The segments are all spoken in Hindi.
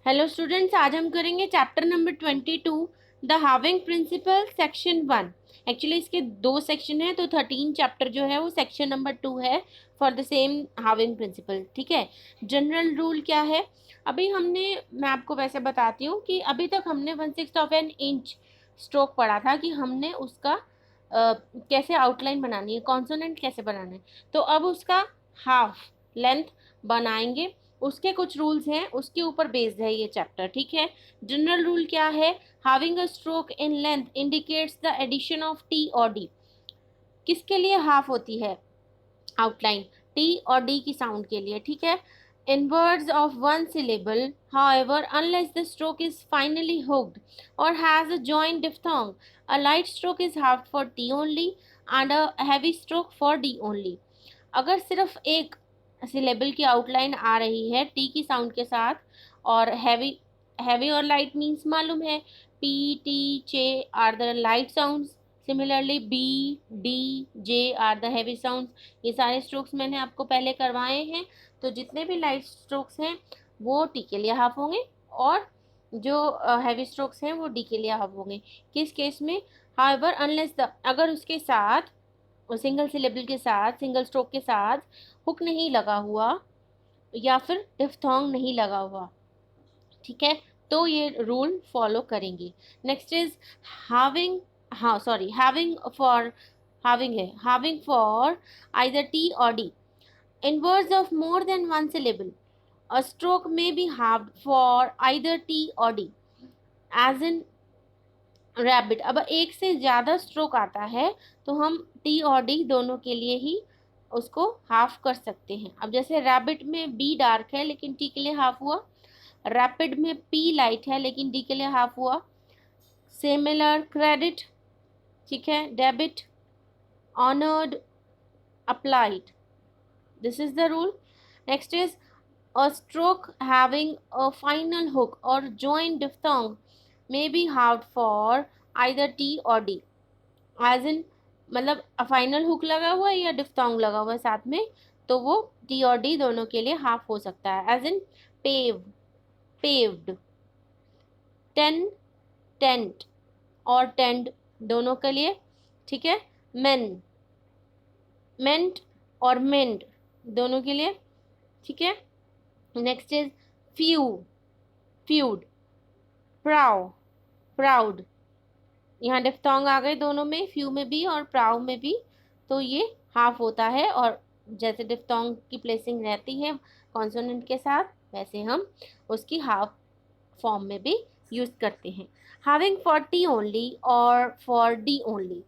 हेलो स्टूडेंट्स, आज हम करेंगे chapter number 22 the halving principle section 1। Actually इसके दो सेक्शन है, तो 13 चैप्टर जो है वो सेक्शन नंबर 2 है for the same halving principle. ठीक है। जनरल रूल क्या है? मैं आपको वैसे बताती हूँ कि अभी तक हमने 1/6 ऑफ एन इंच स्ट्रोक पढ़ा था कि हमने उसका कैसे आउटलाइन बनानी है, कॉन्सोनेंट कैसे बनाना है। तो अब उसका हाफ लेंथ बनाएंगे। उसके कुछ रूल्स हैं, उसके ऊपर बेस्ड है ये चैप्टर। ठीक है। जनरल रूल क्या है? Having a stroke in length indicates the addition of T और डी। किसके लिए हाफ होती है आउटलाइन? टी और डी की साउंड के लिए। ठीक है। In words of one syllable, however, unless the stroke is finally hooked or has a joint diphthong, a light stroke is halved for T only and a heavy stroke for D only. अगर सिर्फ एक सिलेबल की आउटलाइन आ रही है टी की साउंड के साथ, और हैवी हैवी और लाइट मीन्स मालूम है, P T chay R the light sounds, similarly B D J R the heavy sounds. ये सारे स्ट्रोक्स मैंने आपको पहले करवाए हैं। तो जितने भी लाइट स्ट्रोक्स हैं वो टी के लिए हाफ होंगे, और जो हैवी स्ट्रोक्स हैं वो डी के लिए हाफ होंगे। किस केस में? हाउएवर अनलेस द, अगर उसके साथ सिंगल सिलेबल के साथ, सिंगल स्ट्रोक के साथ हुक नहीं लगा हुआ या फिर डिफ्थोंग नहीं लगा हुआ। ठीक है। तो ये रूल फॉलो करेंगे। नेक्स्ट इज हैविंग, हाँ सॉरी, हैविंग फॉर, हैविंग है, हैविंग फॉर आइदर टी और D in words of more than one syllable, a stroke में be halved for either T और डी एज इन रैबिट। अब एक से ज़्यादा स्ट्रोक आता है तो हम टी और डी दोनों के लिए ही उसको हाफ कर सकते हैं। अब जैसे रैबिट में बी डार्क है लेकिन टी के लिए हाफ हुआ, रैपिड में पी लाइट है लेकिन डी के लिए हाफ हुआ। सिमिलर क्रेडिट, ठीक है, debit, honoured, applied, this is the rule. Next is a stroke having a final hook or joint diphthong may be halved for either T or D as in, मतलब फाइनल हुक लगा हुआ है या डिफ्थोंग लगा हुआ है साथ में, तो वो टी और डी दोनों के लिए हाफ हो सकता है। As in pave, paved, ten, tent और टेंड दोनों के लिए। ठीक है। मेन, मेंट और मेंड दोनों के लिए। ठीक है। Next is few, feud, prow, proud. यहाँ डिफ्थोंग आ गए दोनों में, फ्यू में भी और प्राउ में भी, तो ये हाफ होता है। और जैसे डिफ्थोंग की प्लेसिंग रहती है कॉन्सोनेंट के साथ, वैसे हम उसकी हाफ फॉर्म में भी यूज करते हैं। हैविंग फॉर टी ओनली और for D only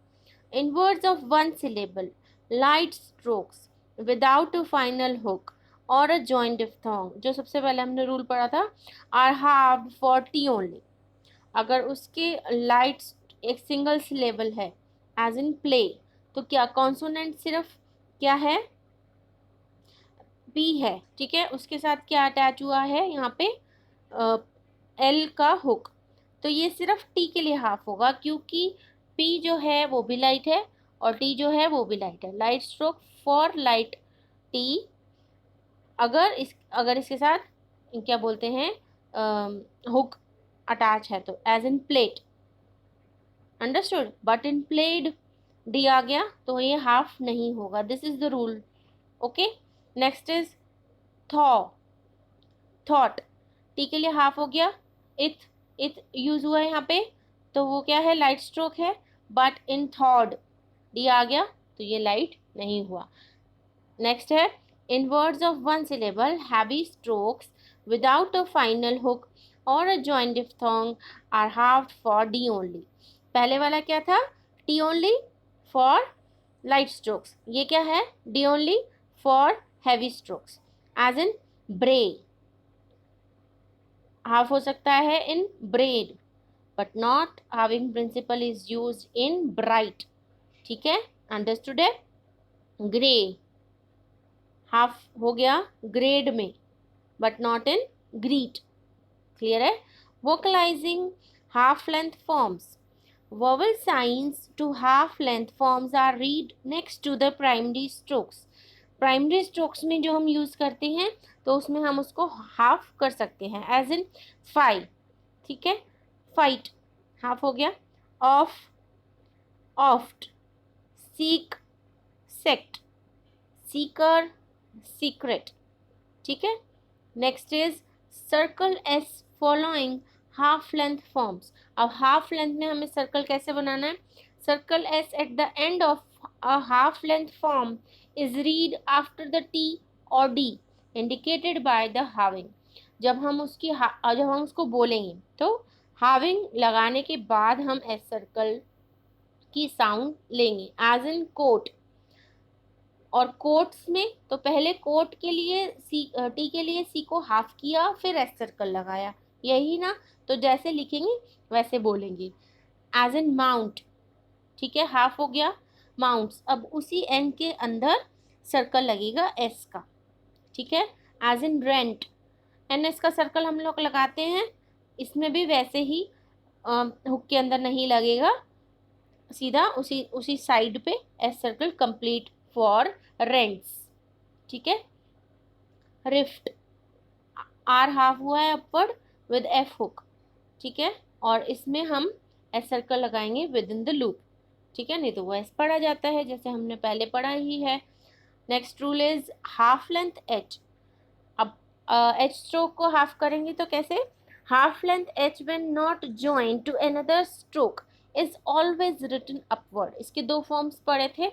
in words of one syllable, light strokes without a final hook और अ जॉइंट डिफ्थोंग, जो सबसे पहले हमने रूल पढ़ा था, R half for T only. अगर उसके लाइट एक सिंगल सिलेबल है एज इन प्ले, तो क्या कॉन्सोनेंट सिर्फ क्या है, पी है। ठीक है। उसके साथ क्या अटैच हुआ है यहाँ पे, एल का हुक, तो ये सिर्फ टी के लिए हाफ होगा क्योंकि पी जो है वो भी लाइट है और टी जो है वो भी लाइट है। Light stroke for light T. अगर इसके साथ क्या बोलते हैं, हुक अटैच है, तो as in plate, understood. But in played D आ गया तो ये हाफ नहीं होगा। This is the rule. Okay. Next is thaw, thought, T के लिए हाफ हो गया। इथ, इथ यूज हुआ है यहाँ पे, तो वो क्या है, लाइट स्ट्रोक है। बट इन थॉड डी आ गया तो ये लाइट नहीं हुआ। नेक्स्ट है in words of one syllable, heavy strokes without a final hook और a joint diphthong are halved for D only. पहले वाला क्या था, T only for light strokes, ये क्या है, D only for heavy strokes. As in bre, half हो सकता है in bread, but not halving principle is use in bright. ठीक है, अंडरस्टूड है। ग्रे, हाफ हो गया ग्रेड में, but not in greet. Clear है। Vocalising half length forms, vowel signs to half length forms are read next to the primary strokes। Primary strokes में जो हम यूज करते हैं तो उसमें हम उसको हाफ कर सकते हैं, एज इन फाइव, ठीक है, फाइट हाफ हो गया, off oft, seek sect, seeker secret, ठीक है। Next is circle S following half length forms. अब हाफ लेंथ में हमें सर्कल कैसे बनाना है, circle S at the end of a half length form is read after the T और D indicated by the halving. जब हम उसको बोलेंगे तो हाविंग लगाने के बाद हम एस सर्कल की साउंड लेंगे, एज इन कोट। और कोट्स में तो पहले कोट के लिए सी टी के लिए सी को हाफ किया, फिर एस सर्कल लगाया, यही ना। तो जैसे लिखेंगे वैसे बोलेंगे, एज इन माउंट, ठीक है, हाफ हो गया माउंट्स। अब उसी एन के अंदर सर्कल लगेगा एस का, ठीक है, as in rent. N S का सर्कल हम लोग लगाते हैं, इसमें भी वैसे ही हुक के अंदर नहीं लगेगा, सीधा उसी उसी साइड पे S circle complete for rents, ठीक है। रिफ्ट, आर हाफ हुआ है अपवर्ड विद एफ हुक, ठीक है, और इसमें हम एस सर्कल लगाएंगे विद इन द लूप, ठीक है, नहीं तो वो एस पढ़ा जाता है जैसे हमने पहले पढ़ा ही है। Next rule is half length H. अब एच स्ट्रोक को हाफ करेंगे तो कैसे, half length H when not join to another stroke is always written upward. इसके दो फॉर्म्स पढ़े थे,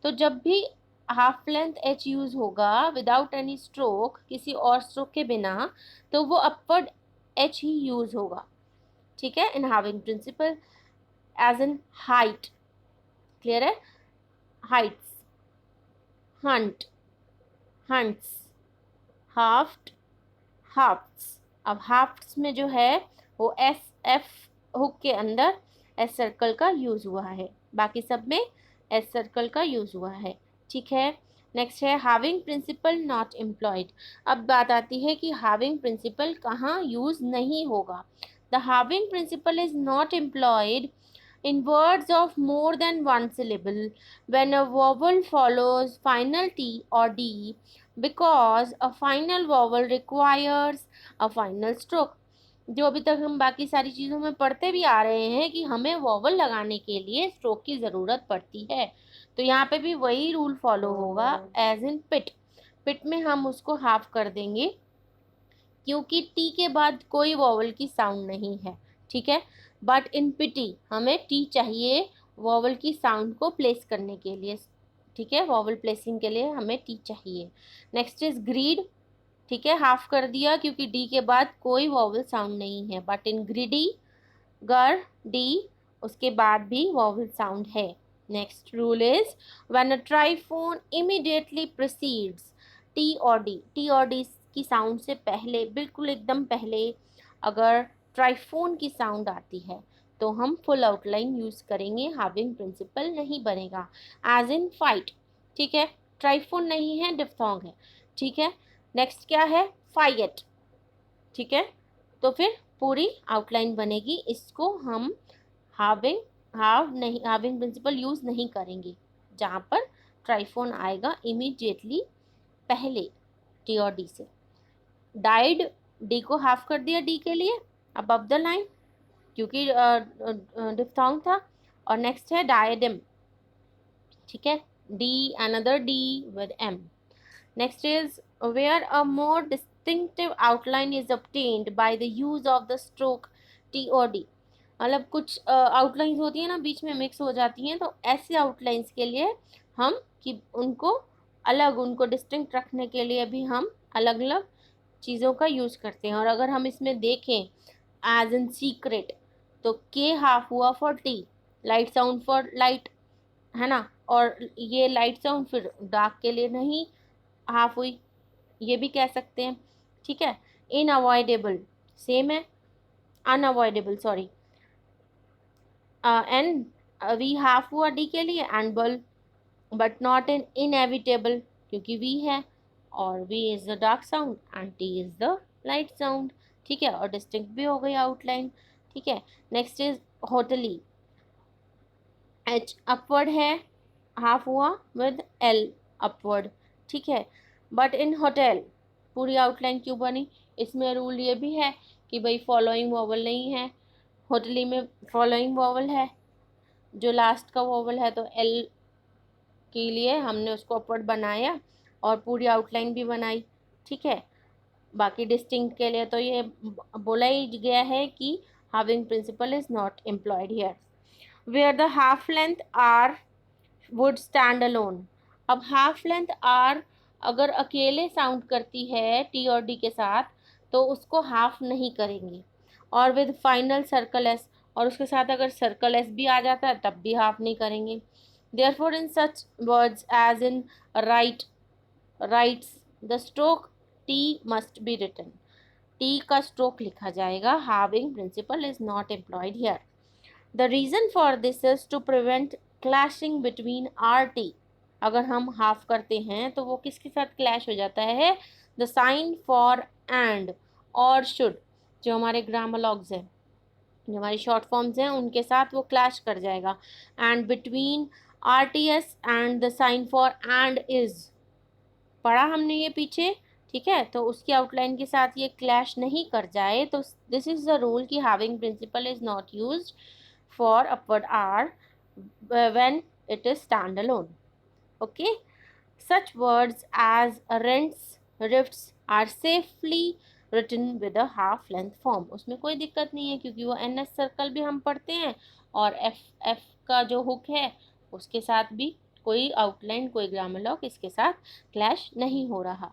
तो जब भी हाफ लेंथ एच यूज होगा विदाउट एनी स्ट्रोक, किसी और स्ट्रोक के बिना, तो वो अपवर्ड एच ही यूज होगा, ठीक है, in halving principle, as in height, clear है, heights, hunt, hunts, haft, hafts. अब हाफ्ट्स में जो है वो एस एफ हुक के अंदर एस सर्कल का यूज हुआ है, बाकी सब में एस सर्कल का यूज हुआ है, ठीक है। नेक्स्ट है हाविंग प्रिंसिपल नॉट एम्प्लॉयड। अब बात आती है कि हाविंग प्रिंसिपल कहाँ यूज नहीं होगा। The halving principle is not employed in words of more than one syllable when a vowel follows final T or D because a final vowel requires a final stroke। जो अभी तक हम बाकी सारी चीज़ों में पढ़ते भी आ रहे हैं कि हमें वॉवल लगाने के लिए स्ट्रोक की ज़रूरत पड़ती है, तो यहाँ पे भी वही रूल फॉलो होगा, एज इन पिट। पिट में हम उसको हाफ कर देंगे क्योंकि टी के बाद कोई वॉवल की साउंड नहीं है, ठीक है। बट इन पिटी हमें टी चाहिए वॉवल की साउंड को प्लेस करने के लिए, ठीक है, वॉवल प्लेसिंग के लिए हमें टी चाहिए। नेक्स्ट इज ग्रीड, ठीक है, हाफ कर दिया क्योंकि डी के बाद कोई वॉवल साउंड नहीं है, बट इन ग्रीडी गर डी उसके बाद भी वॉवल साउंड है। Next rule is when a triphone immediately proceeds T और डी, टी और डी की साउंड से पहले, बिल्कुल एकदम पहले अगर ट्राइफोन की साउंड आती है तो हम फुल आउटलाइन यूज करेंगे, हाविंग प्रिंसिपल नहीं बनेगा, एज इन फाइट, ठीक है, ट्राइफोन नहीं है, डिफ्थोंग है, ठीक है। नेक्स्ट क्या है, फाइट, ठीक है, तो फिर पूरी आउटलाइन बनेगी, इसको हम हाविंग प्रिंसिपल यूज नहीं करेंगे जहाँ पर ट्राइफोन आएगा इमीडिएटली पहले टी और डी से। डाइड, डी को हाफ कर दिया डी के लिए अबव द लाइन क्योंकि डिफ्थोंग था। और नेक्स्ट है डायडेम, ठीक है, D another D with M. Next is where a more distinctive outline is obtained by the use of the stroke T और डी। मतलब कुछ आउटलाइंस होती है ना बीच में मिक्स हो जाती हैं, तो ऐसे आउटलाइंस के लिए हम कि उनको अलग, उनको डिस्टिंक्ट रखने के लिए भी हम अलग अलग चीज़ों का यूज़ करते हैं। और अगर हम इसमें देखें एज इन सीक्रेट, तो के हाफ हुआ for T, light sound for light, है ना, और ये लाइट साउंड फिर डार्क के लिए नहीं हाफ हुई, ये भी कह सकते हैं, ठीक है। इनअवॉइडेबल सेम है, unavoidable sorry, and V half हुआ डी के लिए, and bull, but not in inevitable क्योंकि वी है, और V is the dark sound and T is the light sound, ठीक है, और डिस्टिंक्ट भी हो गई आउटलाइन, ठीक है। नेक्स्ट इज होटली, एच अपवर्ड है, हाफ हुआ विद एल अपवर्ड, ठीक है, बट इन होटल पूरी आउटलाइन क्यों बनी? इसमें रूल ये भी है कि भाई फॉलोइंग वॉवल नहीं है, होटली में फॉलोइंग वॉवल है, जो लास्ट का वॉवल है, तो एल के लिए हमने उसको अपवर्ड बनाया और पूरी आउटलाइन भी बनाई, ठीक है। बाकी डिस्टिंक्ट के लिए तो ये बोला ही गया है कि halving principle is not employed here. Where the half length R would stand alone. अब हाफ लेंथ आर अगर अकेले साउंड करती है टी और डी के साथ तो उसको हाफ नहीं करेंगे, और विद फाइनल सर्कल एस, और उसके साथ अगर सर्कल एस भी आ जाता है तब भी हाफ नहीं करेंगे। Therefore in such words as in right, rights, the stroke T must be written, T का स्ट्रोक लिखा जाएगा। Halving principle is not employed here. The reason for this is to prevent clashing between R T. अगर हम हाफ करते हैं तो वो किसके साथ क्लैश हो जाता है? द साइन फॉर एंड और शुड, जो हमारे ग्रामर हैं, जो हमारी शॉर्ट फॉर्म्स हैं, उनके साथ वो क्लैश कर जाएगा। And between R T S and the sign for and is, पढ़ा हमने ये पीछे, ठीक है। तो उसकी आउटलाइन के साथ ये क्लैश नहीं कर जाए, तो दिस इज द रूल कि halving principle is not used for upward R when it is stand alone. Okay, such words as rents, rifts are safely written with a half length form. उसमें कोई दिक्कत नहीं है क्योंकि वो एन एस सर्कल भी हम पढ़ते हैं और एफ एफ का जो हुक है उसके साथ भी कोई आउटलाइन, कोई ग्रामर लॉक इसके साथ क्लैश नहीं हो रहा,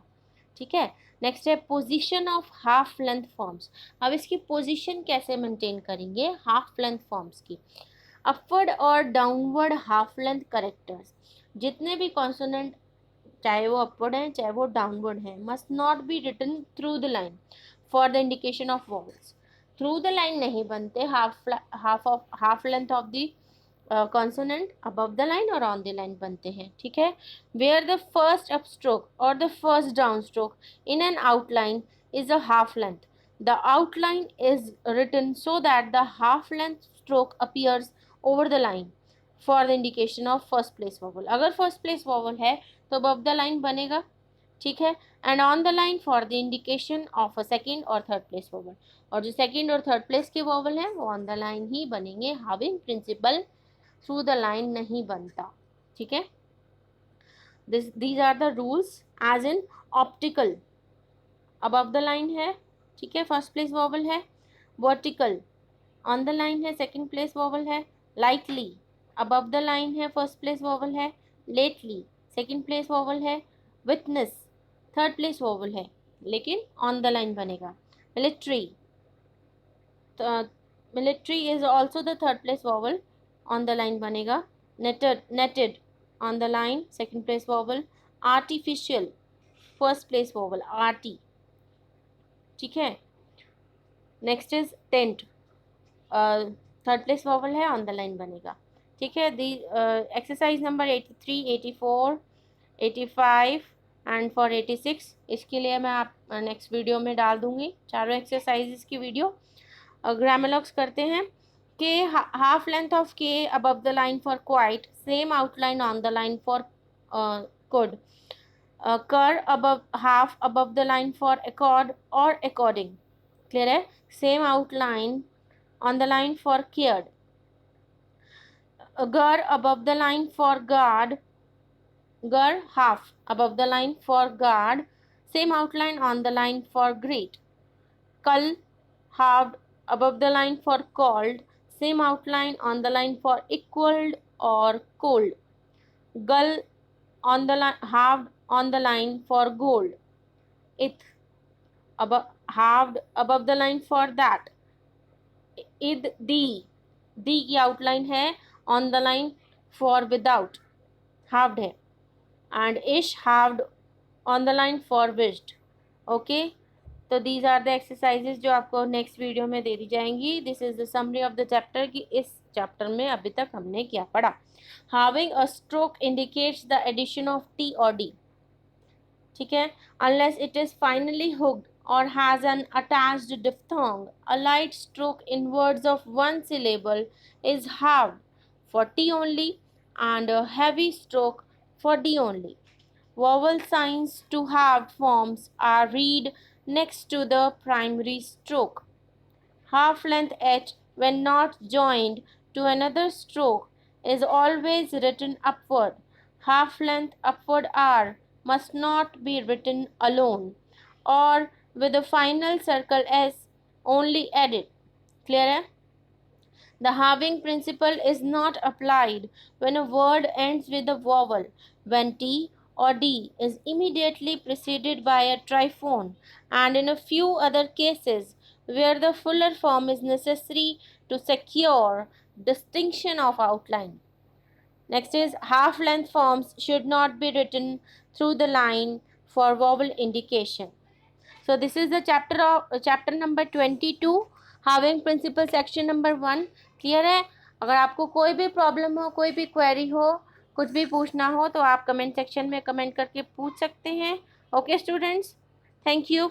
ठीक है। नेक्स्ट है position of half length forms. अब इसकी पोजीशन कैसे मेंटेन करेंगे हाफ लेंथ फॉर्म्स की? अपवर्ड और डाउनवर्ड हाफ लेंथ करेक्टर्स, जितने भी कॉन्सोनेंट, चाहे वो अपवर्ड हैं चाहे वो डाउनवर्ड हैं, must not be written through the line for the indication of vowels. Through the line नहीं बनते, half length of the consonant above the line और ऑन द लाइन बनते हैं, ठीक है। Where the first up stroke और the first down stroke in an outline is a half length. The outline is written so that the half length stroke appears over the line for the indication of first place vowel. अगर first place vowel है तो above the line बनेगा, ठीक है। And on the line for the indication of a second और थर्ड प्लेस वोवल, और जो सेकेंड और थर्ड प्लेस के वोवल हैं वो ऑन द लाइन ही बनेंगे। Halving principle through the line नहीं बनता, ठीक है। These are the rules as in optical, above the line है, ठीक है, फर्स्ट प्लेस वोवल है। वर्टिकल, ऑन द लाइन है, सेकेंड प्लेस वोवल है। लाइटली, अबव द लाइन है, फर्स्ट प्लेस वोवल है। लेटली, सेकेंड प्लेस वोवल है। विटनेस, थर्ड प्लेस वोवल है लेकिन ऑन द लाइन बनेगा। Military, military is also the third place vowel, on the line बनेगा। Netted, netted on the line, second place vowel. Artificial, first place vowel art, ठीक है। Next is tent, third place vowel है, ऑन द लाइन बनेगा, ठीक है। The exercise number 83, 84, 85 and for 86, इसके लिए मैं आप नेक्स्ट वीडियो में डाल दूंगी चारों एक्सरसाइजेस की वीडियो। ग्रामर लॉक्स करते हैं के हाफ लेंथ ऑफ के above the line for quite, same outline on the line for could, कर above half above the line for accord और according, क्लियर है। Same outline on the line for cared, gar above the line for guard, gar half above the line for guard, same outline on the line for great. Kal, halved above the line for called, same outline on the line for equaled or cold. Gull, on the line, halved on the line for gold. Ith, above, halved above the line for that. id, D की आउटलाइन है on the line for without, halved है। And ish, halved on the line for wished, okay. तो दीज आर द एक्सरसाइजेज जो आपको नेक्स्ट वीडियो में दे दी जाएंगी। This is the summary of the chapter कि इस चैप्टर में अभी तक हमने क्या पढ़ा। Halving a stroke indicates the addition of T और डी, ठीक है, unless it is finally hooked or has an attached diphthong. A light stroke in words of one syllable is halved for T only and a heavy stroke for D only. Vowel signs to halved forms are read next to the primary stroke. Half-length H, when not joined to another stroke, is always written upward. Half-length upward R must not be written alone or with a final circle S only added. Clear? The halving principle is not applied when a word ends with a vowel, when T or D is immediately preceded by a triphone, and in a few other cases where the fuller form is necessary to secure distinction of outline. Next is half-length forms should not be written through the line for vowel indication. So this is the chapter number 22 halving principle section number 1. Clear है? अगर आपको कोई भी प्रॉब्लम हो, कोई भी क्वेरी हो, कुछ भी पूछना हो तो आप कमेंट सेक्शन में कमेंट करके पूछ सकते हैं. Okay students, thank you.